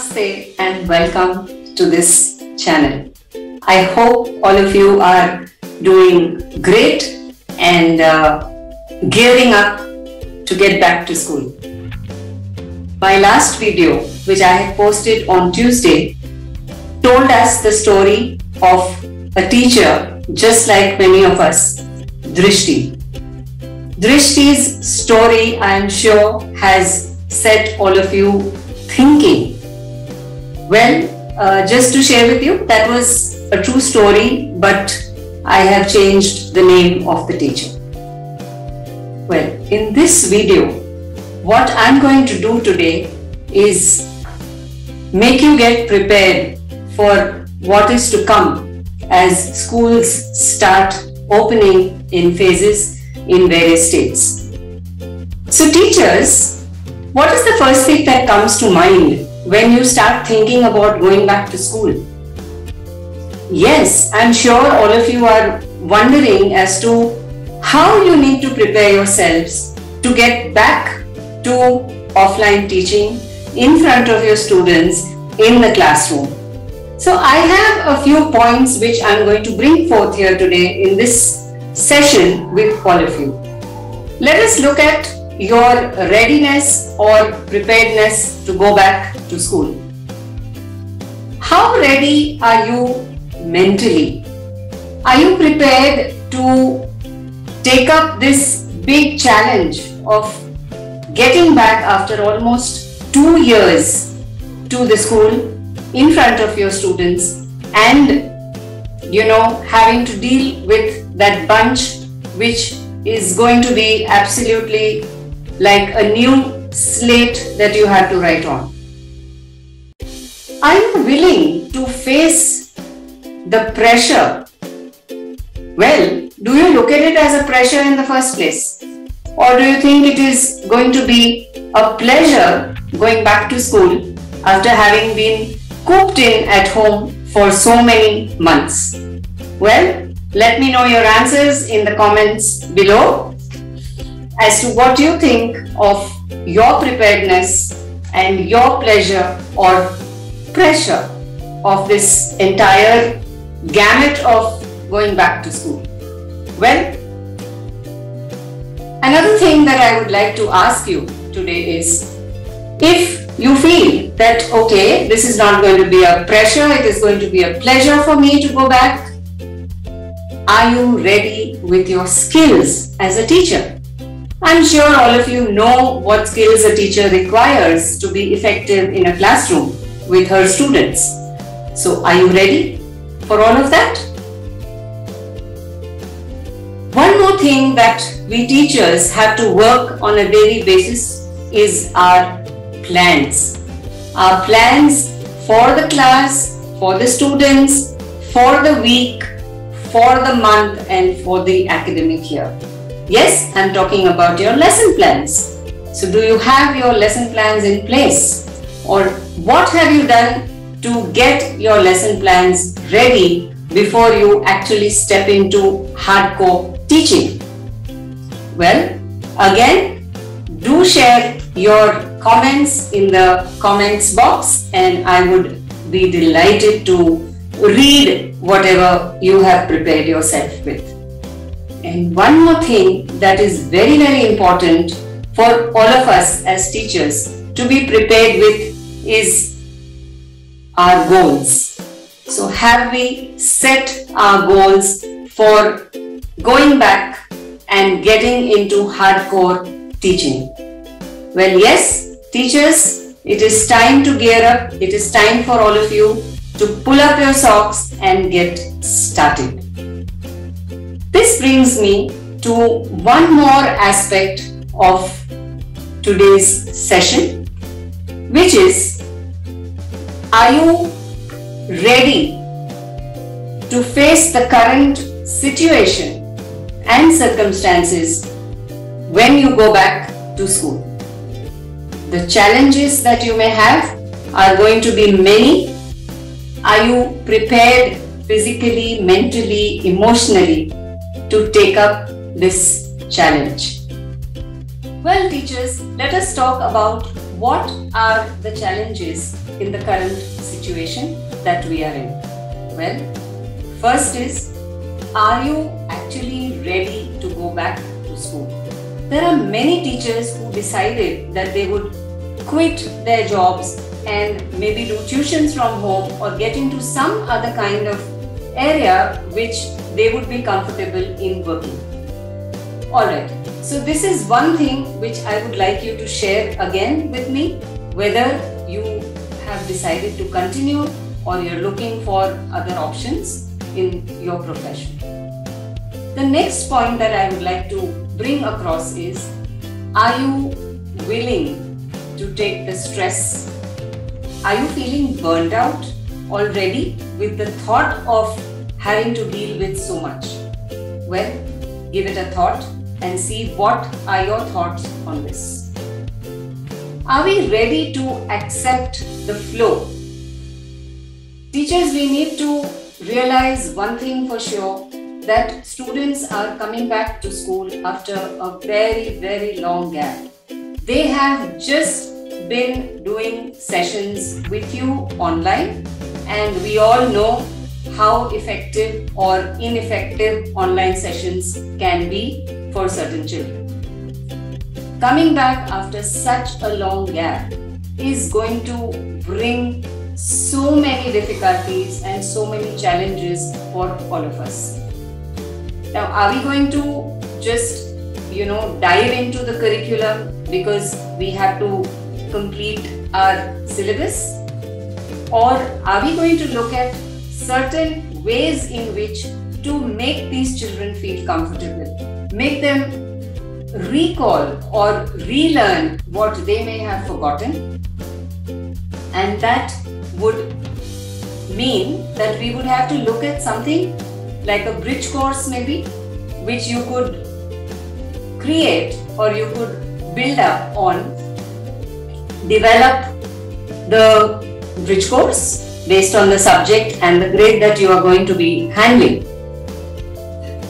Namaste and welcome to this channel. I hope all of you are doing great and gearing up to get back to school. My last video, which I had posted on Tuesday, told us the story of a teacher just like many of us, Drishti. Drishti's story, I am sure, has set all of you thinking. Well, just to share with you, that was a true story, but I have changed the name of the teacher. Well, in this video, what I'm going to do today is make you get prepared for what is to come as schools start opening in phases in various states. So teachers, what is the first thing that comes to mind when you start thinking about going back to school? Yes, I'm sure all of you are wondering as to how you need to prepare yourselves to get back to offline teaching in front of your students in the classroom. So I have a few points which I'm going to bring forth here today in this session with all of you. Let us look at your readiness or preparedness to go back to school. How ready are you mentally? Are you prepared to take up this big challenge of getting back after almost 2 years to the school in front of your students and having to deal with that bunch which is going to be absolutely like a new slate that you have to write on? Are you willing to face the pressure? Well, do you look at it as a pressure in the first place? Or do you think it is going to be a pleasure going back to school after having been cooped in at home for so many months? Well, let me know your answers in the comments below as to what you think of your preparedness and your pleasure or pressure of this entire gamut of going back to school. Well, another thing that I would like to ask you today is, if you feel that, okay, this is not going to be a pressure, it is going to be a pleasure for me to go back, are you ready with your skills as a teacher? I'm sure all of you know what skills a teacher requires to be effective in a classroom with her students. So are you ready for all of that? One more thing that we teachers have to work on a daily basis is our plans. Our plans for the class, for the students, for the week, for the month and for the academic year. Yes, I'm talking about your lesson plans. So do you have your lesson plans in place? Or what have you done to get your lesson plans ready before you actually step into hardcore teaching? Well, again, do share your comments in the comments box and I would be delighted to read whatever you have prepared yourself with. And one more thing that is very, very important for all of us as teachers to be prepared with is our goals. So have we set our goals for going back and getting into hardcore teaching? Well, yes, teachers, it is time to gear up. It is time for all of you to pull up your socks and get started. This brings me to one more aspect of today's session, which is, are you ready to face the current situation and circumstances when you go back to school? The challenges that you may have are going to be many. Are you prepared physically, mentally, emotionally to take up this challenge? Well, teachers, let us talk about what are the challenges in the current situation that we are in? Well, first is, are you actually ready to go back to school? There are many teachers who decided that they would quit their jobs and maybe do tuitions from home or get into some other kind of area which they would be comfortable in working. Alright, so this is one thing which I would like you to share again with me, whether you have decided to continue or you're looking for other options in your profession. The next point that I would like to bring across is, are you willing to take the stress? Are you feeling burnt out already with the thought of having to deal with so much? Well, give it a thought and see what are your thoughts on this. Are we ready to accept the flow? Teachers, we need to realize one thing for sure, that students are coming back to school after a very, very long gap. They have just been doing sessions with you online, and we all know how effective or ineffective online sessions can be for certain children. Coming back after such a long gap is going to bring so many difficulties and so many challenges for all of us. Now, are we going to just, dive into the curriculum because we have to complete our syllabus? Or are we going to look at certain ways in which to make these children feel comfortable, make them recall or relearn what they may have forgotten? And that would mean that we would have to look at something like a bridge course maybe, which you could create or you could build up on. Develop the bridge course based on the subject and the grade that you are going to be handling.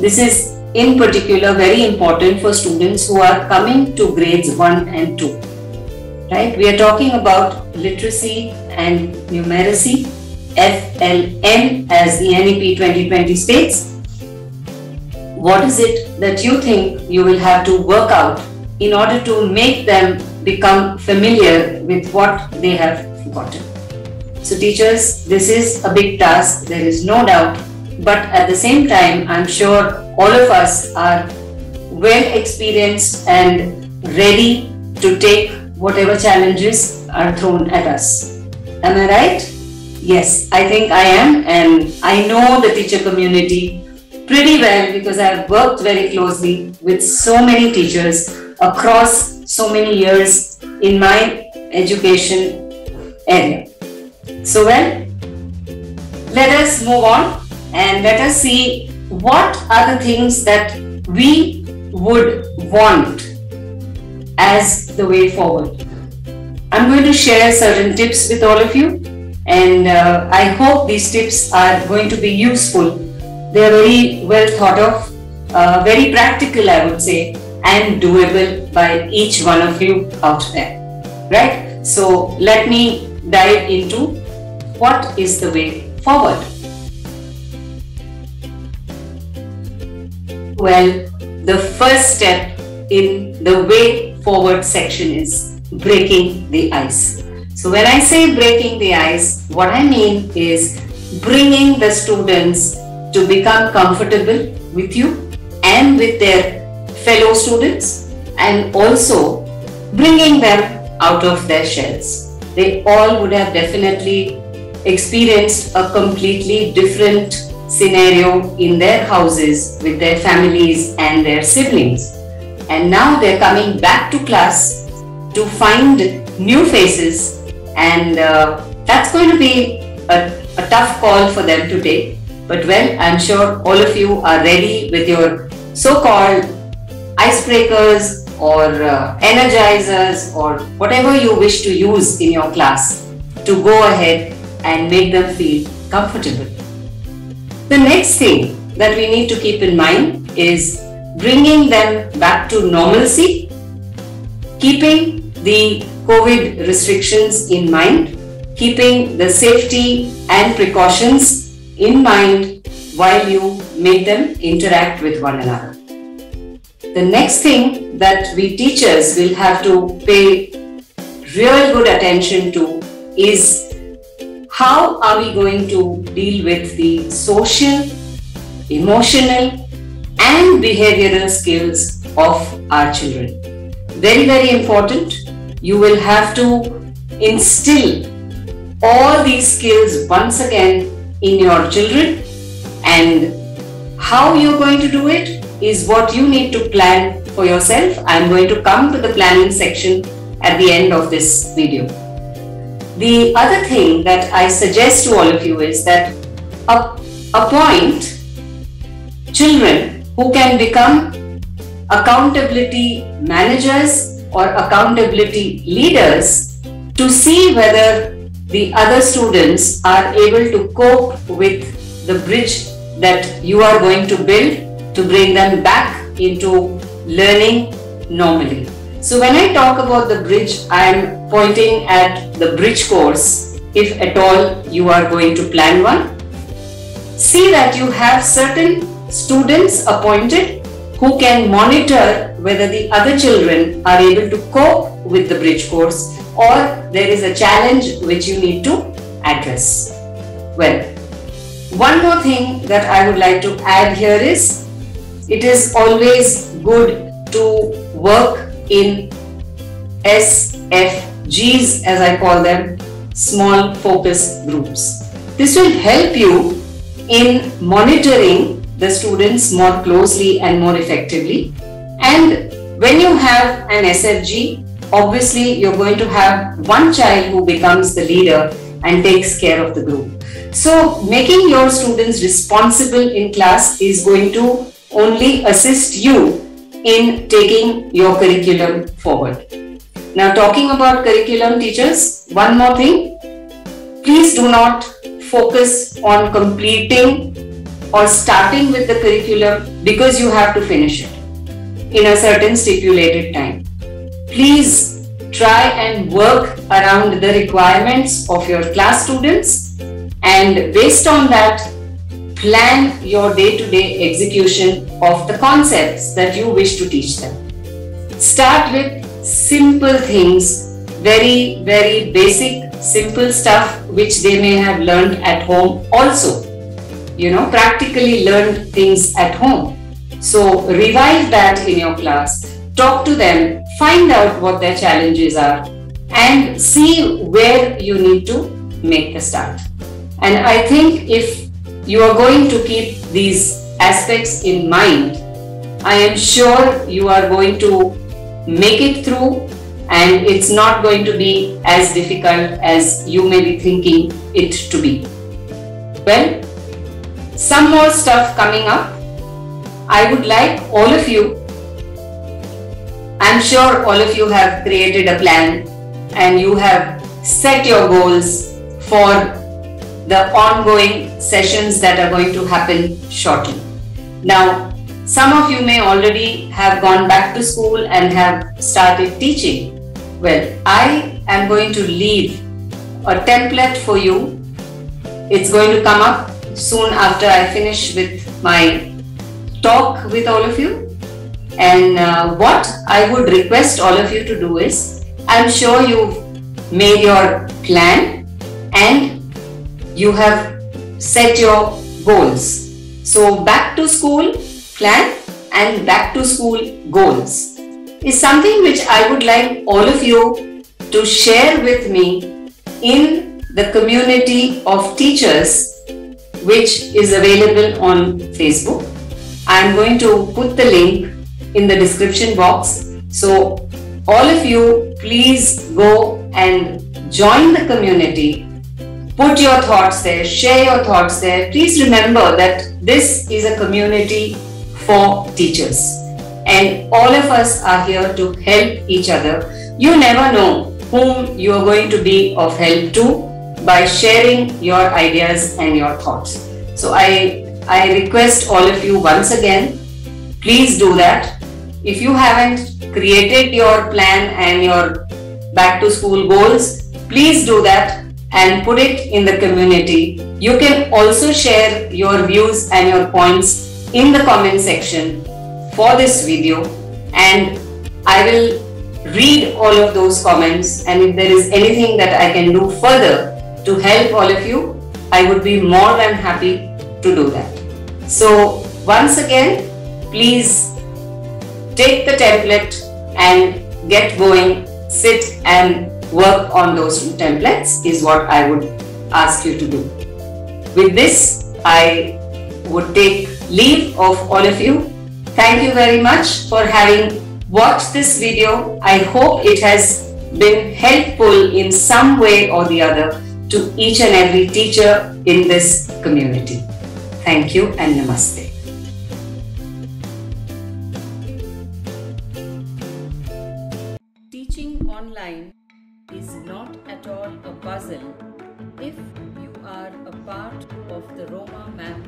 This is in particular very important for students who are coming to grades 1 and 2. Right? We are talking about literacy and numeracy, FLN, as the NEP 2020 states. What is it that you think you will have to work out in order to make them become familiar with what they have forgotten? So teachers, this is a big task, there is no doubt, but at the same time, I'm sure all of us are well experienced and ready to take whatever challenges are thrown at us. Am I right? Yes, I think I am, and I know the teacher community pretty well because I've worked very closely with so many teachers across so many years in my education area. So well, let us move on and let us see what are the things that we would want as the way forward. I'm going to share certain tips with all of you, and I hope these tips are going to be useful. They are very well thought of, very practical, I would say, and doable by each one of you out there. Right? So let me dive into what is the way forward. Well, the first step in the way forward section is breaking the ice. So when I say breaking the ice, what I mean is bringing the students to become comfortable with you and with their fellow students, and also bringing them out of their shells. They all would have definitely experienced a completely different scenario in their houses with their families and their siblings. And now they're coming back to class to find new faces, and that's going to be a tough call for them to take. But well, I'm sure all of you are ready with your so-called icebreakers or energizers or whatever you wish to use in your class to go ahead and make them feel comfortable. The next thing that we need to keep in mind is bringing them back to normalcy, keeping the COVID restrictions in mind, keeping the safety and precautions in mind while you make them interact with one another. The next thing that we teachers will have to pay real good attention to is how are we going to deal with the social, emotional and behavioral skills of our children. Very, very important. You will have to instill all these skills once again in your children, and how you're going to do it is what you need to plan for yourself. I'm going to come to the planning section at the end of this video. The other thing that I suggest to all of you is that appoint children who can become accountability managers or accountability leaders to see whether the other students are able to cope with the bridge that you are going to build to bring them back into learning normally. So when I talk about the bridge, I am pointing at the bridge course, if at all you are going to plan one. See that you have certain students appointed who can monitor whether the other children are able to cope with the bridge course or there is a challenge which you need to address. Well, one more thing that I would like to add here is it is always good to work in SFGs, as I call them, small focus groups. This will help you in monitoring the students more closely and more effectively. And when you have an SFG, obviously you're going to have one child who becomes the leader and takes care of the group. So making your students responsible in class is going to only assist you in taking your curriculum forward. Now, talking about curriculum, teachers, one more thing. Please do not focus on completing or starting with the curriculum because you have to finish it in a certain stipulated time. Please try and work around the requirements of your class students, and based on that, plan your day-to-day execution of the concepts that you wish to teach them. Start with simple things, very, very basic, simple stuff which they may have learned at home also. Practically learned things at home. So revive that in your class, talk to them, find out what their challenges are and see where you need to make the start. And I think if you are going to keep these aspects in mind, I am sure you are going to make it through and it's not going to be as difficult as you may be thinking it to be. Well, some more stuff coming up. I would like all of you, I'm sure all of you have created a plan and you have set your goals for the ongoing sessions that are going to happen shortly. Now, some of you may already have gone back to school and have started teaching. Well, I am going to leave a template for you. It's going to come up soon after I finish with my talk with all of you. And what I would request all of you to do is, I'm sure you've made your plan and you have set your goals. So back to school plan and back to school goals is something which I would like all of you to share with me in the community of teachers which is available on Facebook. I am going to put the link in the description box. So all of you please go and join the community. Put your thoughts there, share your thoughts there. Please remember that this is a community for teachers and all of us are here to help each other. You never know whom you are going to be of help to by sharing your ideas and your thoughts. So I request all of you once again, please do that. If you haven't created your plan and your back to school goals, please do that and put it in the community. You can also share your views and your points in the comment section for this video, and I will read all of those comments, and if there is anything that I can do further to help all of you, I would be more than happy to do that. So once again, please take the template and get going, sit and work on those two templates is what I would ask you to do. With this, I would take leave of all of you. Thank you very much for having watched this video. I hope it has been helpful in some way or the other to each and every teacher in this community. Thank you and namaste. Teaching online is not at all a puzzle if you are a part of the Roma MAM